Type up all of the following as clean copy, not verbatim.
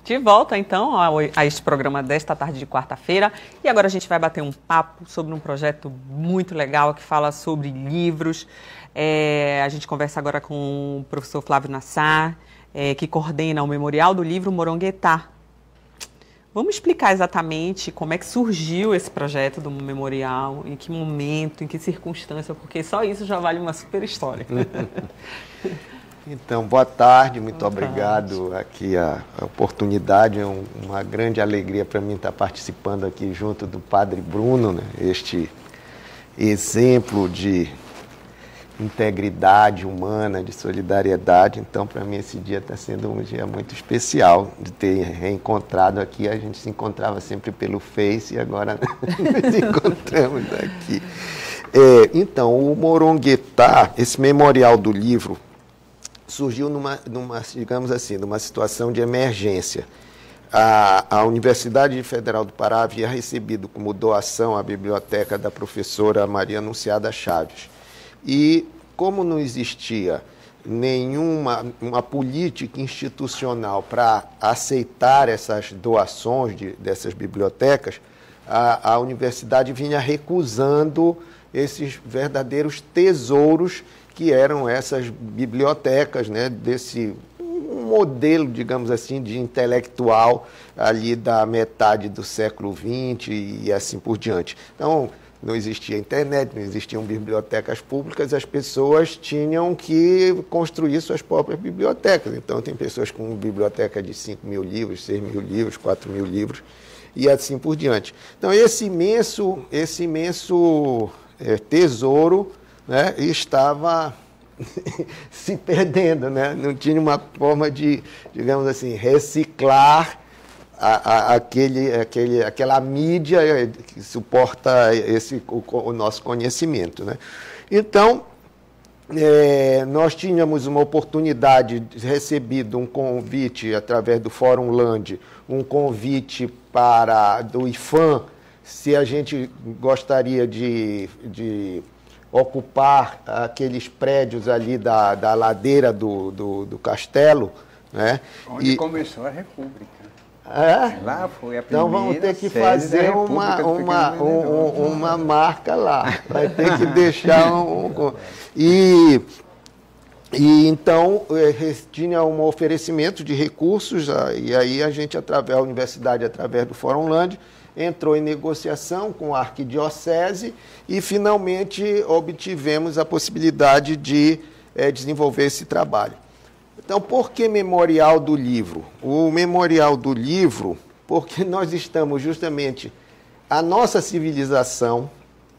De volta, então, a este programa desta tarde de quarta-feira. E agora a gente vai bater um papo sobre um projeto muito legal que fala sobre livros. A gente conversa agora com o professor Flávio Nassar, que coordena o Memorial do Livro Moronguetá. Vamos explicar exatamente como é que surgiu esse projeto do memorial, em que momento, em que circunstância, porque só isso já vale uma super história. Então, boa tarde, muito obrigado aqui a oportunidade, é uma grande alegria para mim estar participando aqui junto do Padre Bruno, né? Este exemplo de integridade humana, de solidariedade. Então, para mim, esse dia está sendo um dia muito especial de ter reencontrado aqui. A gente se encontrava sempre pelo Face e agora nos encontramos aqui. Então, o Moronguetá, esse memorial do livro, surgiu digamos assim, numa situação de emergência. A Universidade Federal do Pará havia recebido como doação a biblioteca da professora Maria Anunciada Chaves. E como não existia uma política institucional para aceitar essas doações dessas bibliotecas, a universidade vinha recusando esses verdadeiros tesouros que eram essas bibliotecas, né, desse modelo, digamos assim, de intelectual ali da metade do século XX e assim por diante. Então, não existia internet, não existiam bibliotecas públicas, as pessoas tinham que construir suas próprias bibliotecas. Então, tem pessoas com biblioteca de 5.000 livros, 6.000 livros, 4.000 livros e assim por diante. Então, esse imenso tesouro, né, estava se perdendo, né? Não tinha uma forma de, digamos assim, reciclar aquela mídia que suporta o nosso conhecimento, né? Então, nós tínhamos uma oportunidade, recebido um convite através do Fórum Land, um convite do IFAM, se a gente gostaria de ocupar aqueles prédios ali da ladeira do castelo, né? Onde começou a República. Lá foi a primeira. Então vamos ter que fazer uma marca lá. Vai ter que deixar E então tinha um oferecimento de recursos, e aí a gente, a universidade, através do Fórum Land, entrou em negociação com a arquidiocese e finalmente obtivemos a possibilidade de desenvolver esse trabalho. Então, por que Memorial do Livro? O Memorial do Livro, porque nós estamos justamente... A nossa civilização,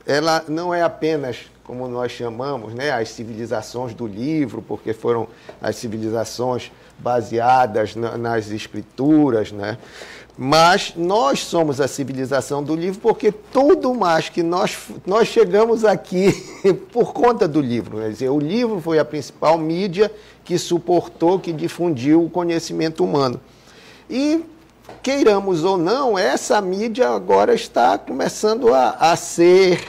ela não é apenas, como nós chamamos, né, as civilizações do livro, porque foram as civilizações baseadas nas escrituras, né? Mas nós somos a civilização do livro porque tudo mais que nós chegamos aqui por conta do livro. Quer dizer, o livro foi a principal mídia que suportou, que difundiu o conhecimento humano. E, queiramos ou não, essa mídia agora está começando a ser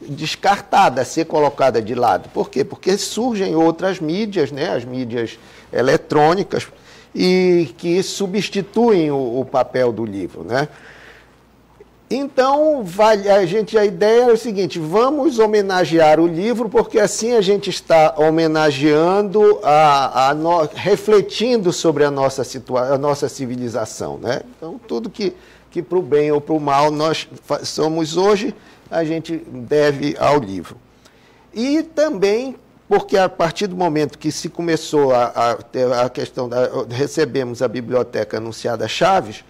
descartada, a ser colocada de lado. Por quê? Porque surgem outras mídias, né, as mídias eletrônicas, e que substituem o papel do livro, né? Então, a ideia é o seguinte: vamos homenagear o livro, porque assim a gente está homenageando, refletindo sobre a nossa civilização, né? Então, tudo que para o bem ou para o mal nós somos hoje, a gente deve ao livro. E também porque a partir do momento que se começou a questão recebemos a Biblioteca Anunciada Chaves,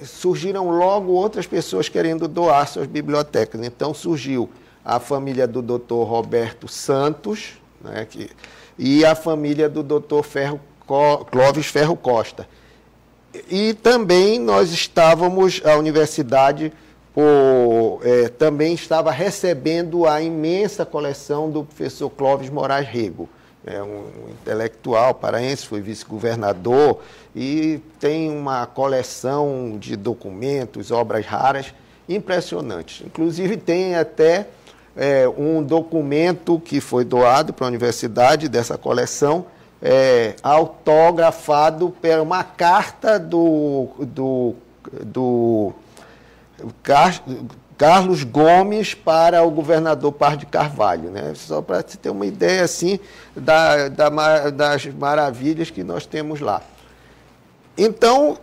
surgiram logo outras pessoas querendo doar suas bibliotecas. Então surgiu a família do Dr. Roberto Santos, né, e a família do Dr. Clóvis Ferro Costa. E também a universidade também estava recebendo a imensa coleção do professor Clóvis Moraes Rego, um intelectual paraense, foi vice-governador e tem uma coleção de documentos, obras raras impressionantes. Inclusive tem até um documento que foi doado para a universidade dessa coleção, autografado por uma carta do Carlos Gomes para o governador Paz de Carvalho, né? Só para você ter uma ideia assim das maravilhas que nós temos lá. Então,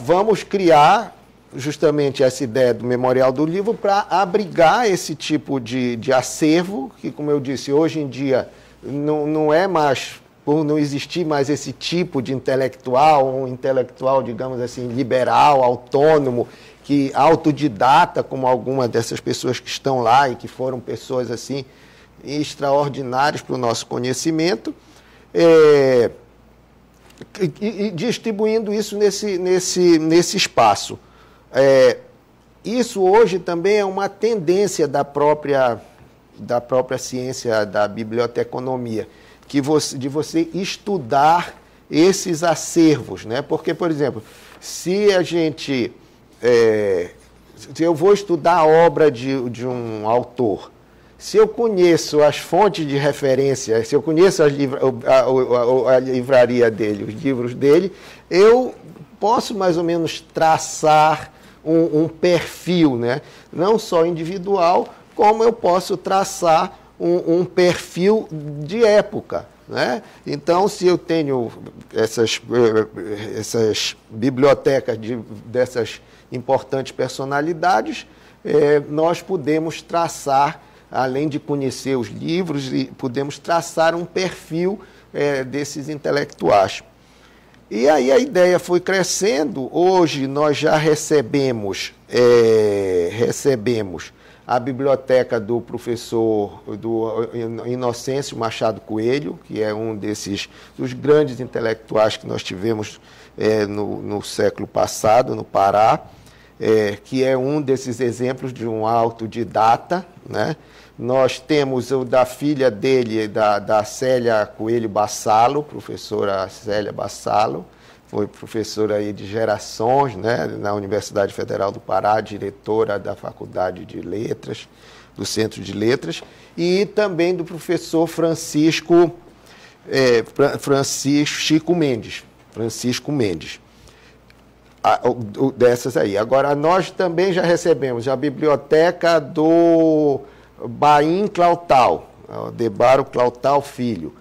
vamos criar justamente essa ideia do Memorial do Livro para abrigar esse tipo de acervo, que, como eu disse, hoje em dia não é mais, por não existir mais esse tipo de intelectual, um intelectual, digamos assim, liberal, autônomo, que autodidata, como algumas dessas pessoas que estão lá e que foram pessoas assim extraordinárias para o nosso conhecimento, e distribuindo isso nesse espaço. Isso hoje também é uma tendência da própria ciência da biblioteconomia, de você estudar esses acervos, né? Porque, por exemplo, se eu vou estudar a obra de um autor, se eu conheço as fontes de referência, se eu conheço a livraria dele, os livros dele, eu posso mais ou menos traçar um perfil, né? Não só individual, como eu posso traçar um perfil de época, né? Então, se eu tenho essas bibliotecas dessas importantes personalidades, nós podemos traçar, além de conhecer os livros, podemos traçar um perfil desses intelectuais. E aí a ideia foi crescendo. Hoje nós já recebemos a biblioteca do professor Inocêncio Machado Coelho, que é um dos grandes intelectuais que nós tivemos no século passado, no Pará, que é um desses exemplos de um autodidata, né? Nós temos o da filha dele, da Célia Coelho Bassalo, professora Célia Bassalo, foi professora aí de gerações, né, na Universidade Federal do Pará, diretora da Faculdade de Letras, do Centro de Letras, e também do professor Francisco Mendes. Dessas aí. Agora, nós também já recebemos a biblioteca do Baim Clautal, Debaro Clautal Filho.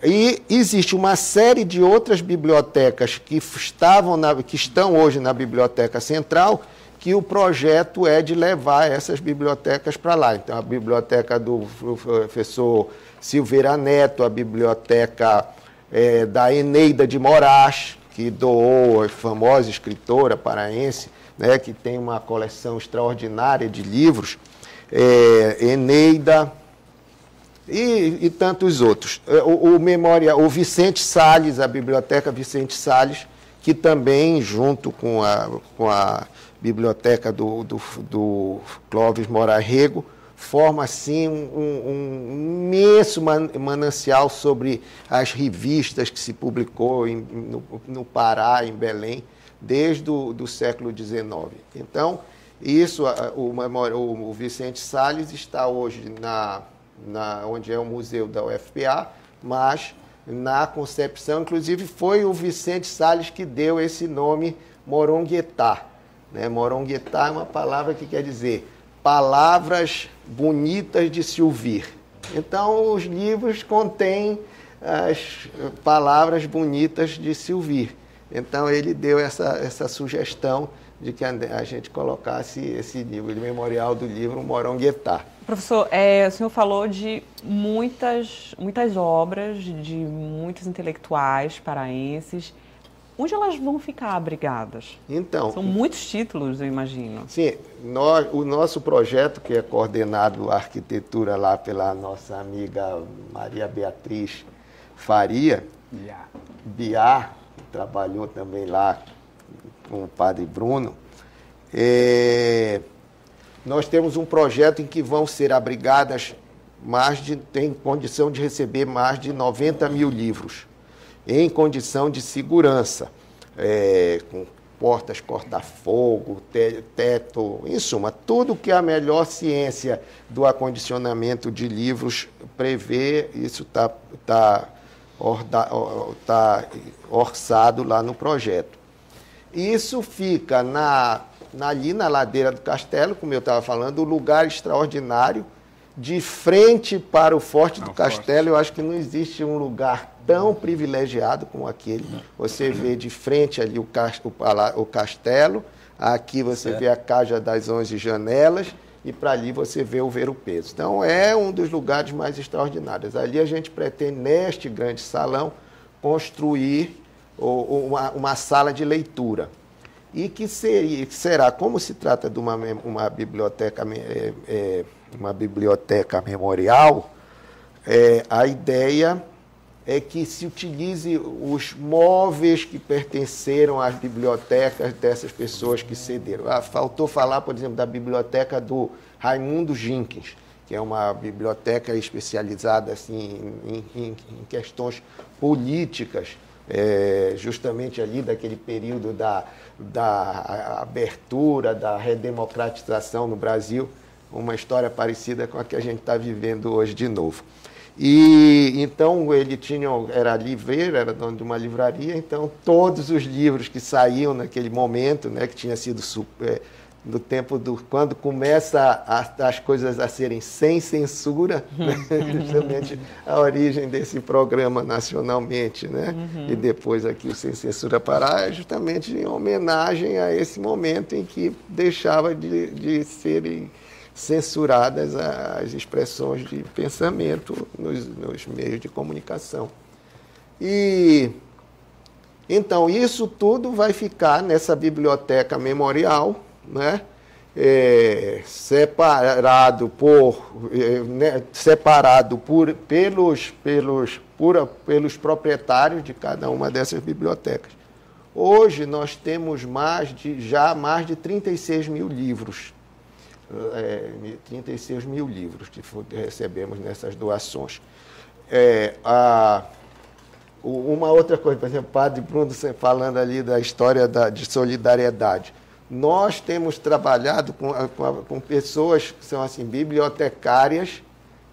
E existe uma série de outras bibliotecas que estão hoje na Biblioteca Central, que o projeto é de levar essas bibliotecas para lá. Então, a biblioteca do professor Silveira Neto, a biblioteca da Eneida de Moraes, que doou, a famosa escritora paraense, né, que tem uma coleção extraordinária de livros, Eneida e tantos outros. O Vicente Salles, a Biblioteca Vicente Salles, que também, junto com a biblioteca do Clóvis Moraes Rego, forma assim um imenso manancial sobre as revistas que se publicou no Pará, em Belém, desde o século XIX. Então, o Vicente Salles está hoje onde é o museu da UFPA, mas na concepção, inclusive, foi o Vicente Salles que deu esse nome Moronguetá, né? Moronguetá é uma palavra que quer dizer palavras bonitas de se ouvir. Então, os livros contêm as palavras bonitas de se ouvir. Então, ele deu essa sugestão de que a gente colocasse esse livro, de Memorial do Livro Moronguetá. Professor, o senhor falou de muitas obras, de muitos intelectuais paraenses. Onde elas vão ficar abrigadas? Então, são muitos títulos, eu imagino. Sim, o nosso projeto, que é coordenado a arquitetura lá pela nossa amiga Maria Beatriz Faria, Biá, que trabalhou também lá com o padre Bruno, nós temos um projeto em que vão ser abrigadas tem condição de receber mais de 90 mil livros, em condição de segurança, com portas corta-fogo, teto, em suma, tudo que a melhor ciência do acondicionamento de livros prevê, isso está orçado lá no projeto. Isso fica ali na ladeira do castelo, como eu estava falando, um lugar extraordinário, de frente para o Forte do Castelo. Eu acho que não existe um lugar tão privilegiado como aquele. Você vê de frente ali o castelo, aqui você vê a Caja das 11 Janelas, e para ali você vê o Ver-o-Peso. Então, é um dos lugares mais extraordinários. Ali a gente pretende, neste grande salão, construir uma sala de leitura. E que será, como se trata de uma biblioteca memorial, a ideia é que se utilize os móveis que pertenceram às bibliotecas dessas pessoas que cederam. Faltou falar, por exemplo, da biblioteca do Raimundo Jenkins, que é uma biblioteca especializada assim, em questões políticas, justamente ali daquele período da abertura, da redemocratização no Brasil, uma história parecida com a que a gente está vivendo hoje de novo. E então ele era livreiro, era dono de uma livraria, então todos os livros que saíam naquele momento, né, que tinha sido no tempo quando começa as coisas a serem sem censura, né, justamente a origem desse programa nacionalmente, né, e depois aqui o Sem Censura Pará, é justamente em homenagem a esse momento em que deixava de serem censuradas as expressões de pensamento nos meios de comunicação. E então isso tudo vai ficar nessa biblioteca memorial, né? Separado pelos proprietários de cada uma dessas bibliotecas. Hoje nós temos mais de 36 mil livros. 36 mil livros que recebemos nessas doações. Uma outra coisa, por exemplo, o Padre Bruno falando ali da história de solidariedade. Nós temos trabalhado com pessoas que são assim, bibliotecárias,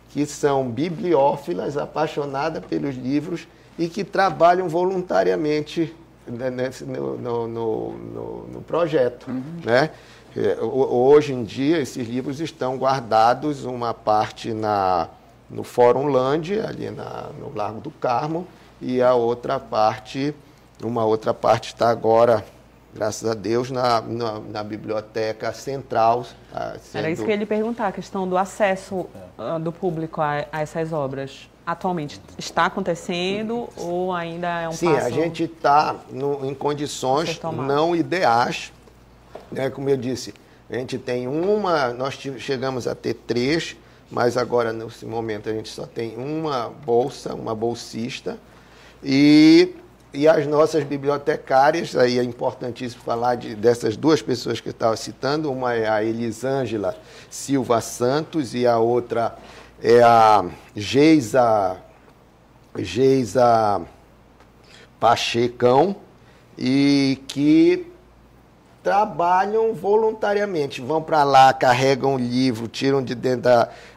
que são bibliófilas, apaixonadas pelos livros e que trabalham voluntariamente no projeto, né? Hoje em dia, esses livros estão guardados, uma parte no Fórum Land, ali no Largo do Carmo, e uma outra parte está agora, graças a Deus, na Biblioteca Central. Era isso que eu ia lhe perguntar, a questão do acesso do público a essas obras. Atualmente está acontecendo ou ainda é um passo? Sim, a gente está em condições não ideais. Como eu disse, a gente tem nós chegamos a ter 3, mas agora, nesse momento, a gente só tem uma bolsista, e as nossas bibliotecárias, aí é importantíssimo falar dessas 2 pessoas que eu estava citando, uma é a Elisângela Silva Santos e a outra é a Geisa Pachecão, e que trabalham voluntariamente, vão para lá, carregam o livro, tiram de dentro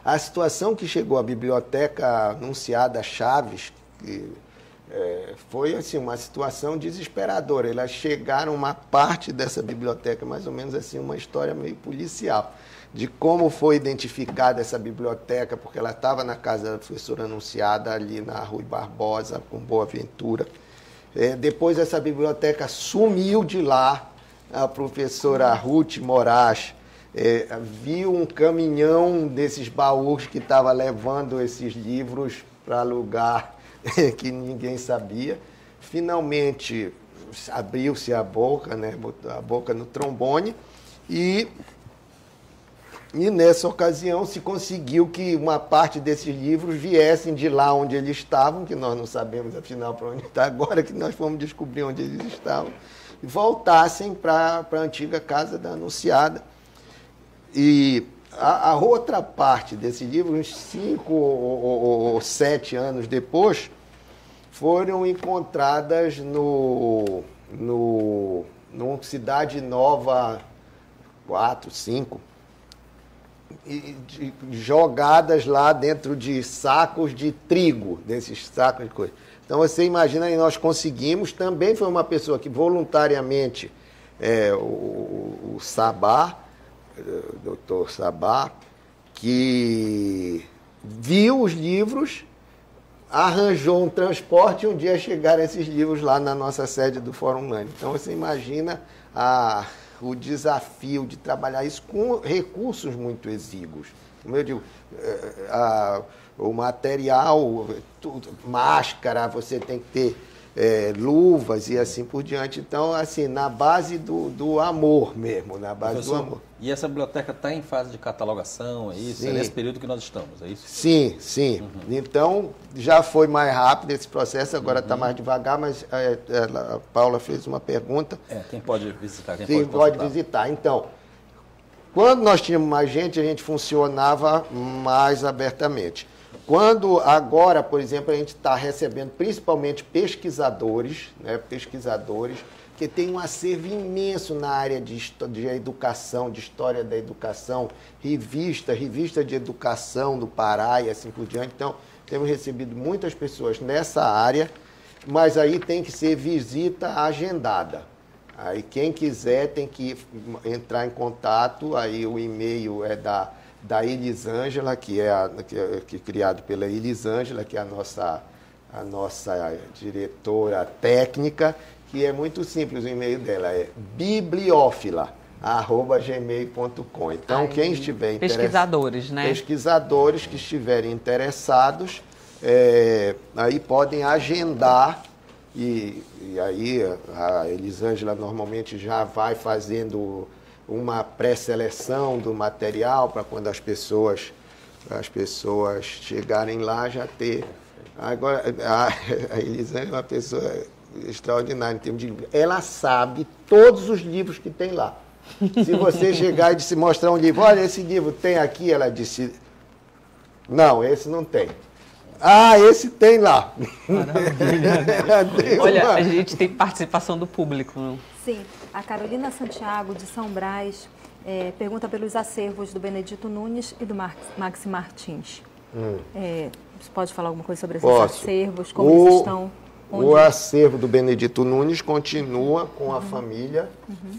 a situação que chegou à biblioteca Anunciada Chaves, que foi assim, uma situação desesperadora. Elas chegaram, uma parte dessa biblioteca, mais ou menos assim, uma história meio policial, de como foi identificada essa biblioteca, porque ela estava na casa da professora Anunciada, ali na Rui Barbosa, com Boa Ventura. Depois essa biblioteca sumiu de lá. A professora Ruth Moraes viu um caminhão desses baús que estava levando esses livros para lugar que ninguém sabia. Finalmente abriu-se a boca, né, botou a boca no trombone, e nessa ocasião se conseguiu que uma parte desses livros viessem de lá onde eles estavam, que nós não sabemos afinal para onde está agora, que nós fomos descobrir onde eles estavam, e voltassem para a antiga casa da Anunciada. E a outra parte desse livro, uns 5 ou 7 anos depois, foram encontradas numa Cidade Nova 4, 5, jogadas lá dentro de sacos de trigo, desses sacos de coisa. Então você imagina, aí nós conseguimos, também foi uma pessoa que voluntariamente, o Sabá, o doutor Sabá, que viu os livros, arranjou um transporte e um dia chegaram esses livros lá na nossa sede do Fórum Unânime. Então você imagina o desafio de trabalhar isso com recursos muito exíguos. Como eu digo, o material, máscara, você tem que ter luvas e assim por diante. Então, assim, na base do amor mesmo, na base Professor, do amor. E essa biblioteca está em fase de catalogação, é isso? É nesse período que nós estamos, é isso? Sim, sim. Uhum. Então, já foi mais rápido esse processo, agora está mais devagar, mas a Paula fez uma pergunta. Quem pode visitar? Quem pode visitar. Então, quando nós tínhamos mais gente, a gente funcionava mais abertamente. Quando agora, por exemplo, a gente está recebendo principalmente pesquisadores, né, que tem um acervo imenso na área de educação, de história da educação, revista de educação do Pará e assim por diante. Então, temos recebido muitas pessoas nessa área, mas aí tem que ser visita agendada. Aí quem quiser tem que entrar em contato, aí o e-mail é da Elisângela, que é criado pela Elisângela, que é a nossa diretora técnica, que é muito simples, o e-mail dela é bibliófila@gmail.com. Então, quem estiver interessado... Pesquisadores, né? Pesquisadores que estiverem interessados, aí podem agendar, e aí a Elisângela normalmente já vai fazendo uma pré-seleção do material para quando as pessoas chegarem lá já ter. Agora, a Elisângela é uma pessoa extraordinária em termos de livro. Ela sabe todos os livros que tem lá. Se você chegar e se mostrar um livro, olha, esse livro tem aqui, ela disse, não, esse não tem. Esse tem lá. Olha, a gente tem participação do público. Não? Sim, a Carolina Santiago, de São Brás, pergunta pelos acervos do Benedito Nunes e do Maxi Martins. Você pode falar alguma coisa sobre esses acervos? Como eles estão? O acervo do Benedito Nunes continua com a família,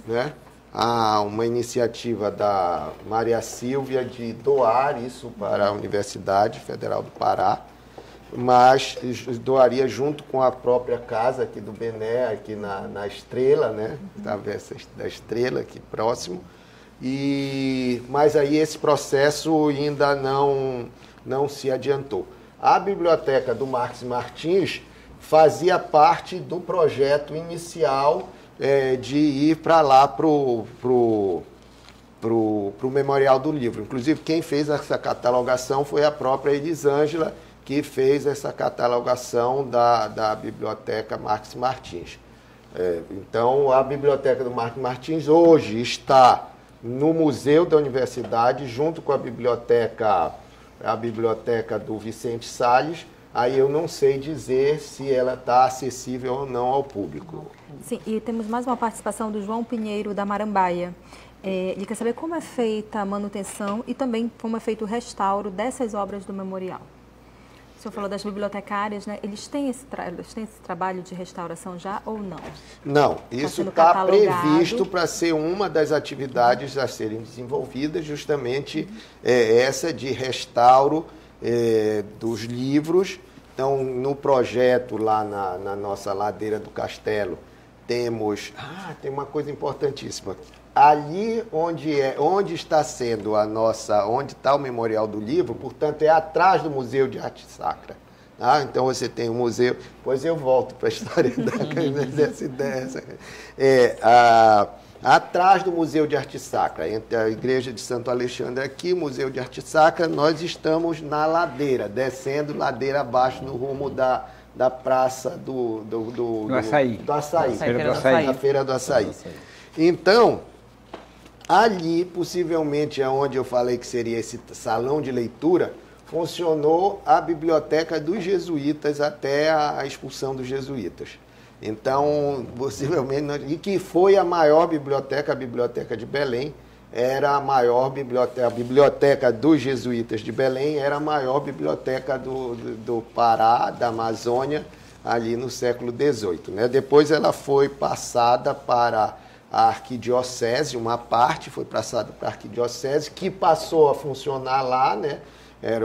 né? Há uma iniciativa da Maria Silvia de doar isso para a Universidade Federal do Pará, mas doaria junto com a própria casa aqui do Bené, aqui na Estrela, né? Travessa da Estrela, aqui próximo. Mas aí esse processo ainda não se adiantou. A biblioteca do Maxi Martins fazia parte do projeto inicial de ir para lá, para o Memorial do Livro. Inclusive, quem fez essa catalogação foi a própria Elisângela, que fez essa catalogação da Biblioteca Maxi Martins. Então, a Biblioteca do Maxi Martins hoje está no Museu da Universidade, junto com a biblioteca do Vicente Salles. Aí eu não sei dizer se ela está acessível ou não ao público. Sim, e temos mais uma participação do João Pinheiro, da Marambaia. Ele quer saber como é feita a manutenção e também como é feito o restauro dessas obras do memorial. O senhor falou das bibliotecárias, né? Eles têm esse trabalho de restauração já ou não? Não, isso está previsto para ser uma das atividades a serem desenvolvidas, justamente essa de restauro dos livros. Então, no projeto lá na nossa ladeira do castelo, temos... tem uma coisa importantíssima. Ali onde está sendo onde está o Memorial do Livro, portanto, é atrás do Museu de Arte Sacra. Então você tem o museu, depois eu volto para a história dessa ideia. Atrás do Museu de Arte Sacra, entre a Igreja de Santo Alexandre aqui, o Museu de Arte Sacra, nós estamos na ladeira, descendo ladeira abaixo no rumo da praça do Açaí. Do Açaí. Da Feira do Açaí. Então, ali, possivelmente, é onde eu falei que seria esse salão de leitura, funcionou a biblioteca dos jesuítas até a expulsão dos jesuítas. Então, possivelmente, e que foi a maior biblioteca, a Biblioteca de Belém, era a maior biblioteca, a biblioteca dos jesuítas de Belém era a maior biblioteca do Pará, da Amazônia, ali no século XVIII. Né? Depois ela foi passada para a arquidiocese, uma parte foi passada para a arquidiocese, que passou a funcionar lá, né?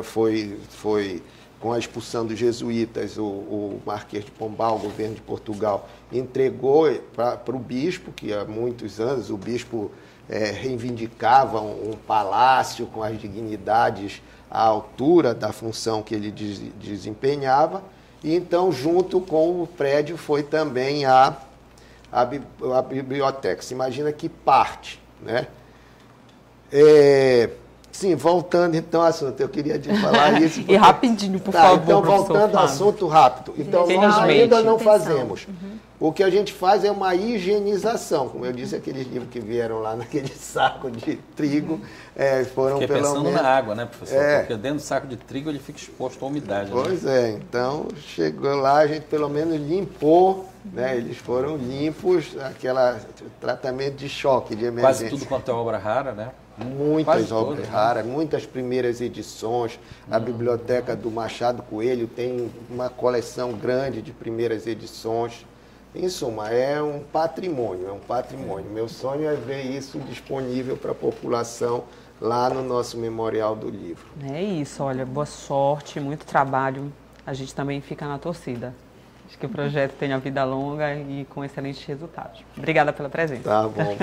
Foi com a expulsão dos jesuítas, o Marquês de Pombal, o governo de Portugal, entregou para o bispo, que há muitos anos o bispo reivindicava um palácio com as dignidades à altura da função que ele desempenhava, e então, junto com o prédio, foi também a biblioteca. Se imagina que parte, né? Sim, voltando então ao assunto, eu queria te falar isso. E rapidinho, por favor, então, voltando ao assunto rápido. Então, nós ainda não fazemos. O que a gente faz é uma higienização. Como eu disse, aqueles livros que vieram lá naquele saco de trigo, foram Fiquei pelo pensando menos... na água, né, professor? Porque dentro do saco de trigo ele fica exposto à umidade. Pois né? Então chegou lá, a gente pelo menos limpou, né? Eles foram limpos, aquele tratamento de choque, de emergência. Quase tudo quanto é obra rara, né? Muitas obras raras, muitas primeiras edições. A biblioteca do Machado Coelho tem uma coleção grande de primeiras edições. Em suma, é um patrimônio. Meu sonho é ver isso disponível para a população lá no nosso Memorial do Livro. É isso, olha, boa sorte, muito trabalho. A gente também fica na torcida. Acho que o projeto tenha vida longa e com excelentes resultados. Obrigada pela presença. Tá bom.